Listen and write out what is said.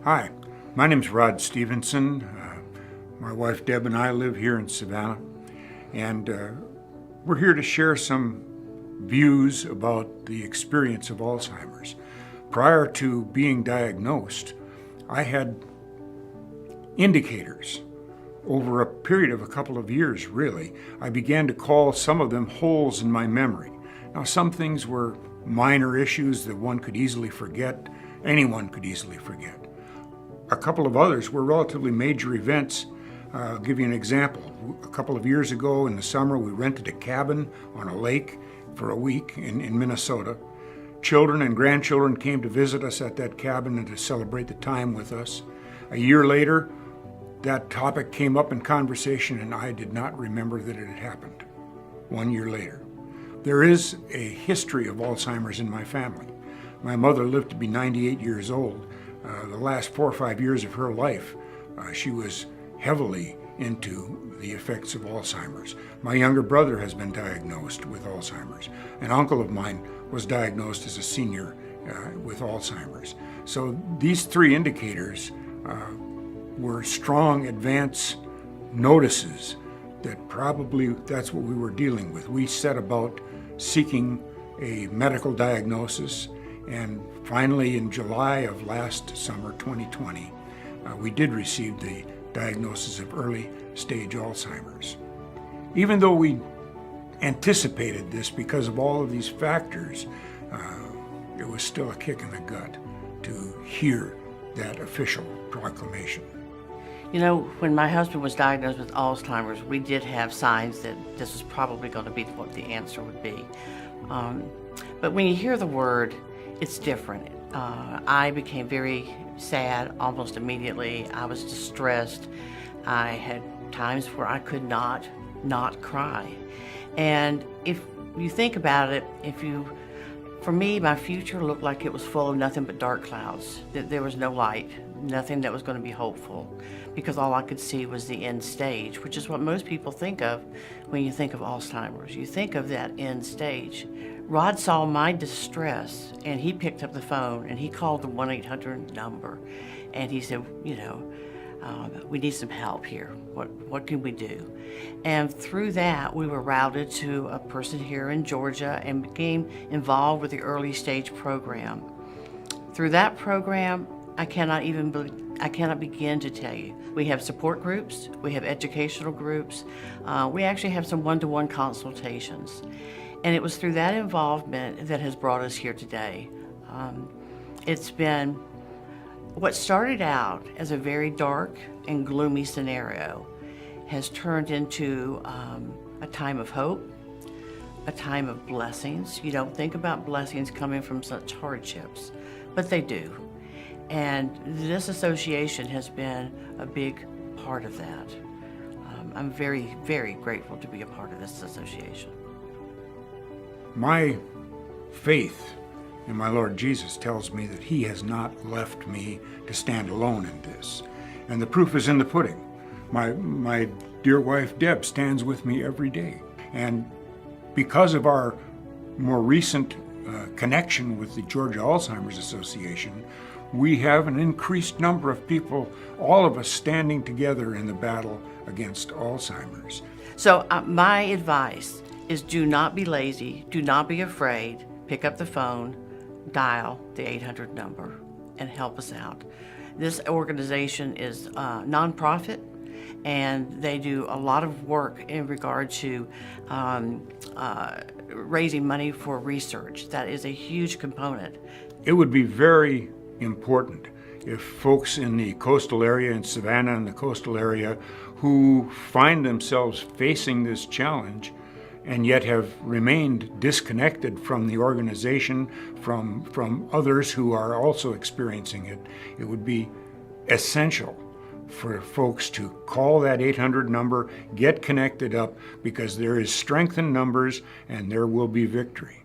Hi, my name's Rod Stevenson. My wife Deb and I live here in Savannah, and we're here to share some views about the experience of Alzheimer's. Prior to being diagnosed, I had indicators. Over a period of a couple of years, really, I began to call some of them holes in my memory. Now, some things were minor issues that one could easily forget, anyone could easily forget. A couple of others were relatively major events. I'll give you an example. A couple of years ago in the summer, we rented a cabin on a lake for a week in Minnesota. Children and grandchildren came to visit us at that cabin and to celebrate the time with us. A year later, that topic came up in conversation, and I did not remember that it had happened 1 year later. There is a history of Alzheimer's in my family. My mother lived to be 98 years old. The last 4 or 5 years of her life, she was heavily into the effects of Alzheimer's. My younger brother has been diagnosed with Alzheimer's. An uncle of mine was diagnosed as a senior with Alzheimer's. So these three indicators were strong advance notices that probably that's what we were dealing with. We set about seeking a medical diagnosis, and finally in July of last summer, 2020, we did receive the diagnosis of early stage Alzheimer's. Even though we anticipated this because of all of these factors, it was still a kick in the gut to hear that official proclamation. You know, when my husband was diagnosed with Alzheimer's, we did have signs that this was probably going to be what the answer would be. But when you hear the word, it's different. I became very sad almost immediately. I was distressed. I had times where I could not cry. And if you think about it, for me, my future looked like it was full of nothing but dark clouds. There was no light, nothing that was going to be hopeful, because all I could see was the end stage, which is what most people think of when you think of Alzheimer's. You think of that end stage. Rod saw my distress, and he picked up the phone, and he called the 1-800 number, and he said, we need some help here. What can we do? And through that, we were routed to a person here in Georgia and became involved with the early stage program. Through that program, I cannot begin to tell you. We have support groups, we have educational groups, we actually have some one-to-one consultations. And it was through that involvement that has brought us here today. It's been what started out as a very dark and gloomy scenario has turned into a time of hope, a time of blessings. You don't think about blessings coming from such hardships, but they do. And this association has been a big part of that. I'm very, very grateful to be a part of this association. My faith in my Lord Jesus tells me that He has not left me to stand alone in this. And the proof is in the pudding. My dear wife Deb stands with me every day. And because of our more recent connection with the Georgia Alzheimer's Association, we have an increased number of people, all of us standing together in the battle against Alzheimer's. So my advice is do not be lazy, do not be afraid, pick up the phone, dial the 800 number and help us out. This organization is a nonprofit, and they do a lot of work in regard to raising money for research. That is a huge component. It would be very important if folks in the coastal area, in Savannah and the coastal area, who find themselves facing this challenge and yet have remained disconnected from the organization, from others who are also experiencing it, it would be essential for folks to call that 800 number, get connected up, because there is strength in numbers and there will be victory.